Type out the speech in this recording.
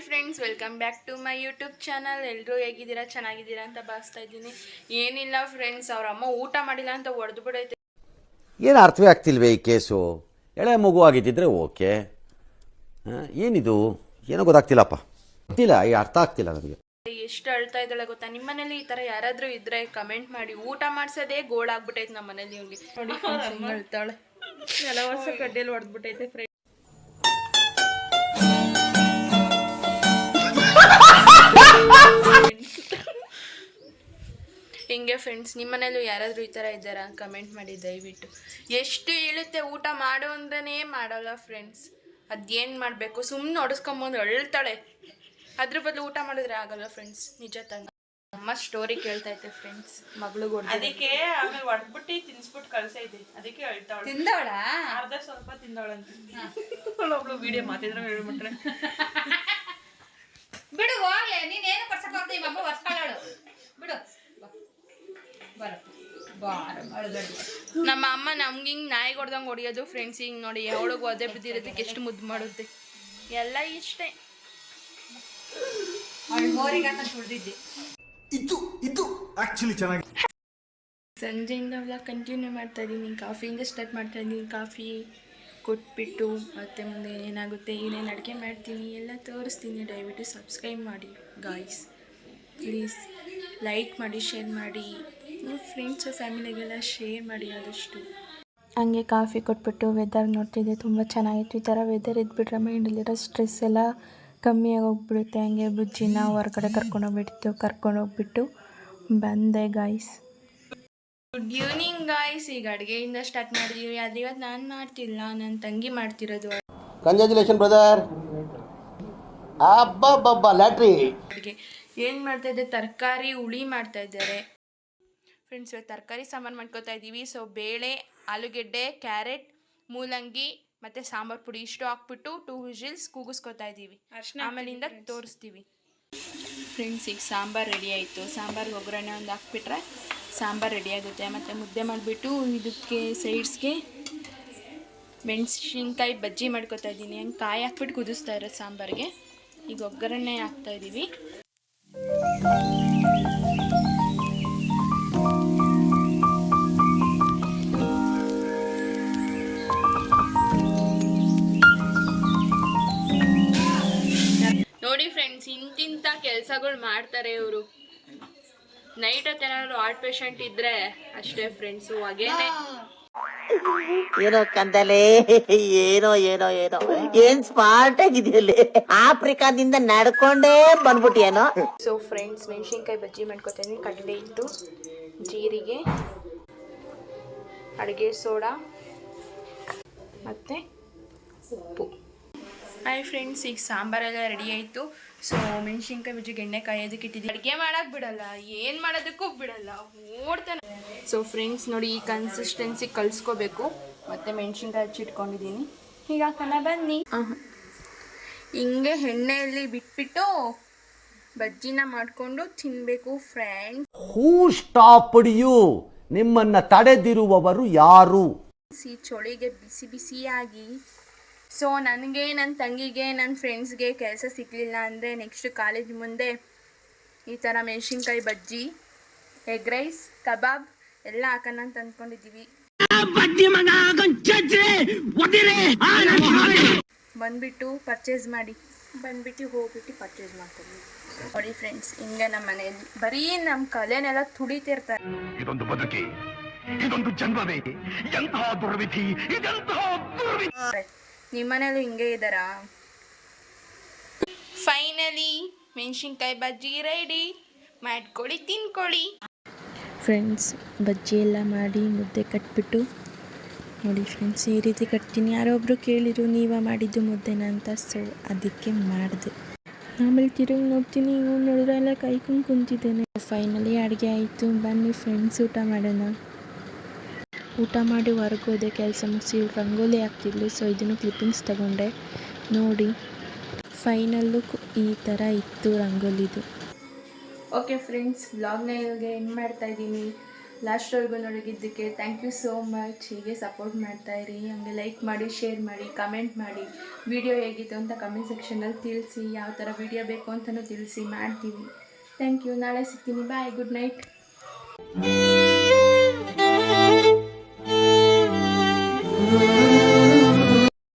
Friends, welcome back to my YouTube channel. ಎಲ್ಲರೂ ಹೇಗಿದ್ದೀರಾ? ಚೆನ್ನಾಗಿದ್ದೀರಾ ಅಂತ ಭಾವಿಸ್ತಾ ಇದ್ದೀನಿ. ಏನಿಲ್ಲ ಫ್ರೆಂಡ್ಸ್, ಅವ್ರ ಅಮ್ಮ ಊಟ ಮಾಡಿಲ್ಲ ಅಂತ ಹೊಡೆದು ಬಿಡೈತೆ. ಏನು ಅರ್ಥವೇ ಆಗ್ತಿಲ್ವೇ ಈ ಕೇಸು? ಎಳೆ ಮಗು ಆಗಿದ್ದಿದ್ರೆ ಓಕೆ, ಏನಿದು ಏನೋ ಗೊತ್ತಾಗ್ತಿಲ್ಲಪ್ಪ, ಗೊತ್ತಿಲ್ಲ, ಈ ಅರ್ಥ ಆಗ್ತಿಲ್ಲ ನನಗೆ. ಎಷ್ಟು ಅಳ್ತಾ ಇದ್ದಾಳೆ ಗೊತ್ತಾ? ನಿಮ್ಮ ಮನೇಲಿ ಈ ಥರ ಯಾರಾದರೂ ಇದ್ರೆ ಕಮೆಂಟ್ ಮಾಡಿ. ಊಟ ಮಾಡ್ಸೋದೇ ಗೋಳಾಗ್ಬಿಟ್ಟೈತೆ ನಮ್ಮ ಮನೇಲಿ. ಇವ್ನಿಗೆ ನೋಡಿ ಅಳ್ತಾಳೆ. ಎಲ್ಲ ವರ್ಷ ಕಡ್ಡಿಯಲ್ಲಿ ಹೊಡೆದ್ಬಿಟ್ಟೈತೆ ಫ್ರೆಂಡ್ಸ್. ಹಿಂಗೆ ಫ್ರೆಂಡ್ಸ್, ನಿಮ್ಮ ಮನೇಲೂ ಯಾರಾದರೂ ಈ ಥರ ಇದ್ದಾರಾ? ಕಮೆಂಟ್ ಮಾಡಿ ದಯವಿಟ್ಟು. ಎಷ್ಟು ಹೇಳುತ್ತೆ ಊಟ ಮಾಡು ಅಂದ್ರೇ ಮಾಡೋಲ್ಲ ಫ್ರೆಂಡ್ಸ್. ಅದೇನು ಮಾಡಬೇಕು? ಸುಮ್ಮನೆ ಹೊಡೆಸ್ಕೊಂಬಂದು ಅಳ್ತಾಳೆ. ಅದ್ರ ಬದಲು ಊಟ ಮಾಡಿದ್ರೆ ಆಗಲ್ಲ ಫ್ರೆಂಡ್ಸ್. ನಿಜ ತಾನೆ? ಅಮ್ಮ ಸ್ಟೋರಿ ಕೇಳ್ತೈತೆ ಫ್ರೆಂಡ್ಸ್. ಮಗಳು ಅದಕ್ಕೆ ಆಮೇಲೆ ಹೊಡ್ಬಿಟ್ಟು ತಿನ್ಸ್ಬಿಟ್ಟು ಕಳ್ಸೈತಿ. ಅದಕ್ಕೆ ಹೇಳ್ತಾವಳ. ತಿಂದವಳ ಅರ್ಧ ಸ್ವಲ್ಪ ತಿಂದವಳಂತ. ಒಬ್ಳು ವಿಡಿಯೋ ಮಾತಿದ್ರೆ ಹೇಳ್ಬಿಟ್ರೆ ಬಿಡು ಹೋಗ್ಲೆ. ನೀನೇನು ಕೊಡ್ಸಕ್ ಹೋಗ್ತೀವಿ ಮಮ್ಮ ವರ್ಷಗಳು ಬಿಡು. ನಮ್ಮ ಅಮ್ಮ ನಮ್ಗೆ ಹಿಂಗೆ ನಾಯಿ ಹೊಡ್ದಂಗೆ ಹೊಡಿಯೋದು ಫ್ರೆಂಡ್ಸ್. ಹಿಂಗೆ ನೋಡಿ ಅವಳಿಗೆ ಒದೆ ಬಿದ್ದಿರೋದಕ್ಕೆ ಎಷ್ಟು ಮುದ್ದು ಮಾಡುತ್ತೆ. ಎಲ್ಲ ಇಷ್ಟೇ. ಸಂಜೆಯಿಂದ ವ್ಲಾಗ್ ಕಂಟಿನ್ಯೂ ಮಾಡ್ತಾ ಇದ್ದೀನಿ. ಕಾಫಿಯಿಂದ ಸ್ಟಾರ್ಟ್ ಮಾಡ್ತಾ ಇದ್ದೀನಿ. ಕಾಫಿ ಕೊಟ್ಬಿಟ್ಟು ಮತ್ತೆ ಮುಂದೆ ಏನಾಗುತ್ತೆ, ಏನೇನು ಅಡುಗೆ ಮಾಡ್ತೀನಿ ಎಲ್ಲ ತೋರಿಸ್ತೀನಿ. ದಯವಿಟ್ಟು ಸಬ್ಸ್ಕ್ರೈಬ್ ಮಾಡಿ ಗಾಯ್ಸ್, ಪ್ಲೀಸ್. ಲೈಕ್ ಮಾಡಿ, ಶೇರ್ ಮಾಡಿ, ನಿಮ್ಮ ಫ್ರೆಂಡ್ಸು ಫ್ಯಾಮಿಲಿಗೆಲ್ಲ ಶೇರ್ ಮಾಡಿ ಆದಷ್ಟು. ಹಂಗೆ ಕಾಫಿ ಕೊಟ್ಬಿಟ್ಟು ವೆದರ್ ನೋಡ್ತಿದ್ದೆ. ತುಂಬ ಚೆನ್ನಾಗಿತ್ತು. ಈ ಥರ ವೆದರ್ ಇದ್ಬಿಟ್ರೆ ಮೈಂಡಲ್ಲಿರೋ ಸ್ಟ್ರೆಸ್ ಎಲ್ಲ ಕಮ್ಮಿಯಾಗಿ ಹೋಗ್ಬಿಡುತ್ತೆ. ಹಂಗೆ ಬುಜ್ಜಿನ ಹೊರಗಡೆ ಕರ್ಕೊಂಡೋಗ್ಬಿಟ್ಟು ಬಂದೆ ಗಾಯ್ಸ್. Good evening guys. ಈಗ ಅಡುಗೆಯಿಂದ ಸ್ಟಾರ್ಟ್ ಮಾಡಿದ್ದೀವಿ. ಆದರೆ ಇವತ್ತು ನಾನು ಮಾಡ್ತಿಲ್ಲ, ನನ್ನ ತಂಗಿ ಮಾಡ್ತಿರೋದು ಕಂಗ್ರ್ಯಾಚುಲೇಷನ್ ಬ್ರದರ್. ಅಬ್ಬಬ್ಬಬ್ಬ ಲ್ಯಾಟ್ರಿ. ಅಡುಗೆ ಏನು ಮಾಡ್ತಾಯಿದ್ದೆ? ತರಕಾರಿ ಹುಳಿ ಮಾಡ್ತಾಯಿದ್ದಾರೆ ಫ್ರೆಂಡ್ಸ್. ಇವತ್ತು ತರಕಾರಿ ಸಾಂಬಾರು ಮಾಡ್ಕೊತಾ ಇದ್ದೀವಿ. ಸೊ ಬೇಳೆ, ಆಲೂಗೆಡ್ಡೆ, ಕ್ಯಾರೆಟ್, ಮೂಲಂಗಿ ಮತ್ತು ಸಾಂಬಾರು ಪುಡಿ ಇಷ್ಟು ಹಾಕ್ಬಿಟ್ಟು 2 ವಿಜಿಲ್ಸ್ ಕೂಗಿಸ್ಕೊತಾ ಇದ್ದೀವಿ. ಆಮೇಲಿಂದ ತೋರಿಸ್ತೀವಿ ಫ್ರೆಂಡ್ಸ್. ಈಗ ಸಾಂಬಾರು ರೆಡಿ ಆಯಿತು. ಸಾಂಬಾರಿಗೆ ಒಗ್ಗರಣೆ ಒಂದು ಹಾಕ್ಬಿಟ್ರೆ ಸಾಂಬಾರು ರೆಡಿ ಆಗುತ್ತೆ. ಮತ್ತು ಮುದ್ದೆ ಮಾಡಿಬಿಟ್ಟು ಇದಕ್ಕೆ ಸೈಡ್ಸ್ಗೆ ಮೆಣಸಿನ್ಕಾಯಿ ಬಜ್ಜಿ ಮಾಡ್ಕೊತಾ ಇದ್ದೀನಿ. ಹಂಗೆ ಕಾಯಿ ಹಾಕ್ಬಿಟ್ಟು ಕುದಿಸ್ತಾ ಇರೋದು ಸಾಂಬಾರಿಗೆ. ಈಗ ಒಗ್ಗರಣೆ ಹಾಕ್ತಾಯಿದ್ದೀವಿ. ನೋಡಿ ಫ್ರೆಂಡ್ಸ್, ಇಂತಿಂಥ ಕೆಲಸಗಳು ಮಾಡ್ತಾರೆ ಇವರು. ನೈಟ್ ಹೊತ್ತು ಏನಾದ್ರು ಹಾರ್ಟ್ ಪೇಷಂಟ್ ಇದ್ರೆ ಅಷ್ಟೇ ಫ್ರೆಂಡ್ಸು. ಹಾಗೇನೆ ಏನೋ ಕಂದಲೆ, ಏನೋ ಏನೋ ಏನೋ ಏನ್ ಸ್ಮಾರ್ಟ್ ಆಗಿದೆಯಲ್ಲಿ. ಆಫ್ರಿಕಾದಿಂದ ನಡ್ಕೊಂಡೇ ಬಂದ್ಬಿಟ್ಟಿಯೇನೋ. ಸೊ ಫ್ರೆಂಡ್ಸ್, ಮೆಣಸಿನ್ಕಾಯಿ ಬಜ್ಜಿ ಮಾಡ್ಕೊತೀನಿ. ಕಡಲೆ ಹಿಟ್ಟು, ಜೀರಿಗೆ, ಅಡುಗೆ ಸೋಡಾ ಮತ್ತು ಉಪ್ಪು. ಹಾಯ್ ಫ್ರೆಂಡ್ಸ್, ಈಗ ಸಾಂಬಾರೆಲ್ಲ ರೆಡಿ ಆಯಿತು. ಸೊ ಮೆಣಸಿನ್ಕಾಯಿ ಬಜ್ಜಿಗೆ ಎಣ್ಣೆ ಕಾಯೋದಕ್ಕೆ ಇಟ್ಟಿದ್ದೀವಿ. ಅಡುಗೆ ಮಾಡೋಕ್ಕೆ ಬಿಡಲ್ಲ, ಏನು ಮಾಡೋದಕ್ಕೂ ಬಿಡಲ್ಲ, ಓಡ್ತಾನೆ. ಸೊ ಫ್ರೆಂಡ್ಸ್ ನೋಡಿ, ಈ ಕನ್ಸಿಸ್ಟೆನ್ಸಿ ಕಲಿಸ್ಕೋಬೇಕು. ಮತ್ತು ಮೆಣಸಿನ್ಕಾಯಿ ಹಚ್ಚಿಟ್ಕೊಂಡಿದ್ದೀನಿ. ಈಗ ಹಾಕೋಣ ಬನ್ನಿ. ಹಿಂಗೆ ಎಣ್ಣೆಯಲ್ಲಿ ಬಿಟ್ಬಿಟ್ಟು ಬಜ್ಜಿನ ಮಾಡಿಕೊಂಡು ತಿನ್ನಬೇಕು ಫ್ರೆಂಡ್ಸ್. Who stopped you? ನಿಮ್ಮನ್ನು ತಡೆದಿರುವವರು ಯಾರು? ಚಳಿಗೆ ಬಿಸಿ ಬಿಸಿಯಾಗಿ. ಸೊ ನನಗೆ, ನನ್ನ ತಂಗಿಗೆ, ನನ್ನ ಫ್ರೆಂಡ್ಸ್ಗೆ ಕೆಲಸ ಸಿಗಲಿಲ್ಲ ಅಂದರೆ ನೆಕ್ಸ್ಟ್ ಕಾಲೇಜ್ ಮುಂದೆ ಈ ಥರ ಮೆಣಸಿನ್ಕಾಯಿ ಬಜ್ಜಿ, ಎಗ್ ರೈಸ್, ಕಬಾಬ್ ಎಲ್ಲ ಹಾಕೋಣ ಅಂತ ಅಂದ್ಕೊಂಡಿದ್ದೀವಿ. ಬಂದ್ಬಿಟ್ಟು ಪರ್ಚೇಸ್ ಹೋಗ್ಬಿಟ್ಟು ಪರ್ಚೇಸ್ ಮಾಡ್ತೀವಿ. ನೋಡಿ ಫ್ರೆಂಡ್ಸ್, ಹಿಂಗೆ ನಮ್ಮ ಮನೆಯಲ್ಲಿ ಬರೀ ನಮ್ಮ ಕಲೆನೆಲ್ಲ ತುಡಿತಿರ್ತಾರೆ. ಇದೊಂದು ಬದುಕಿ, ಇದೊಂದು ಜನ್ಮವೇ, ಎಂತಹ ದುರ್ವಿಧಿ, ಇದೆಂತಹ ದುರ್ವಿಧಿ. ನಿಮ್ಮ ಮನೇಲೂ ಹಿಂಗೆ ಇದ್ದಾರಾ? ಫೈನಲಿ ಮೆಣಸಿನ್ಕಾಯಿ ಬಜ್ಜಿ ರೆಡಿ. ಮಾಡ್ಕೊಳ್ಳಿ, ತಿನ್ಕೊಳ್ಳಿ ಫ್ರೆಂಡ್ಸ್. ಬಜ್ಜಿ ಎಲ್ಲ ಮಾಡಿ ಮುದ್ದೆ ಕಟ್ಬಿಟ್ಟು ನೋಡಿ ಫ್ರೆಂಡ್ಸ್, ಈ ರೀತಿ ಕಟ್ತೀನಿ. ಯಾರೊಬ್ಬರು ಕೇಳಿದ್ರು ನೀವೇ ಮಾಡಿದ್ದು ಮುದ್ದೆನ ಅಂತ. ಸೊ ಅದಕ್ಕೆ ಮಾಡಿದೆ. ಆಮೇಲೆ ತಿರುಗಿ ನೋಡ್ತೀನಿ, ನೋಡಿದ್ರೆ ಎಲ್ಲ ಕೈಕೊಂಡು ಕುಂತಿದ್ದೇನೆ. ಫೈನಲಿ ಅಡುಗೆ ಆಯಿತು. ಬನ್ನಿ ಫ್ರೆಂಡ್ಸ್, ಊಟ ಮಾಡೋಣ. ಊಟ ಮಾಡಿ ಹೊರಗೋದೆ, ಕೆಲಸ ಮುಗಿಸಿ ರಂಗೋಲಿ ಹಾಕ್ತಿದ್ಲು. ಸೊ ಇದನ್ನು ಕ್ಲಿಪ್ಪಿಂಗ್ಸ್ ತಗೊಂಡೆ ನೋಡಿ. ಫೈನಲ್ ಲುಕ್ ಈ ಥರ ಇತ್ತು ರಂಗೋಲಿದು. ಓಕೆ ಫ್ರೆಂಡ್ಸ್, ವ್ಲಾಗ್ನ ಇವಾಗ ಎಂಡ್ ಮಾಡ್ತಾಯಿದ್ದೀನಿ. ಲಾಸ್ಟ್ವರೆಗೂ ನೋಡಿದ್ದಕ್ಕೆ ಥ್ಯಾಂಕ್ ಯು ಸೋ ಮಚ್. ಹೀಗೆ ಸಪೋರ್ಟ್ ಮಾಡ್ತಾಯಿರಿ, ಹಂಗೆ ಲೈಕ್ ಮಾಡಿ, ಶೇರ್ ಮಾಡಿ, ಕಮೆಂಟ್ ಮಾಡಿ. ವಿಡಿಯೋ ಹೇಗಿತ್ತು ಅಂತ ಕಮೆಂಟ್ ಸೆಕ್ಷನಲ್ಲಿ ತಿಳಿಸಿ. ಯಾವ ಥರ ವಿಡಿಯೋ ಬೇಕು ಅಂತಲೂ ತಿಳಿಸಿ, ಮಾಡ್ತೀವಿ. Thank you. ನಾಳೆ ಸಿಗ್ತೀನಿ. Bye, good night.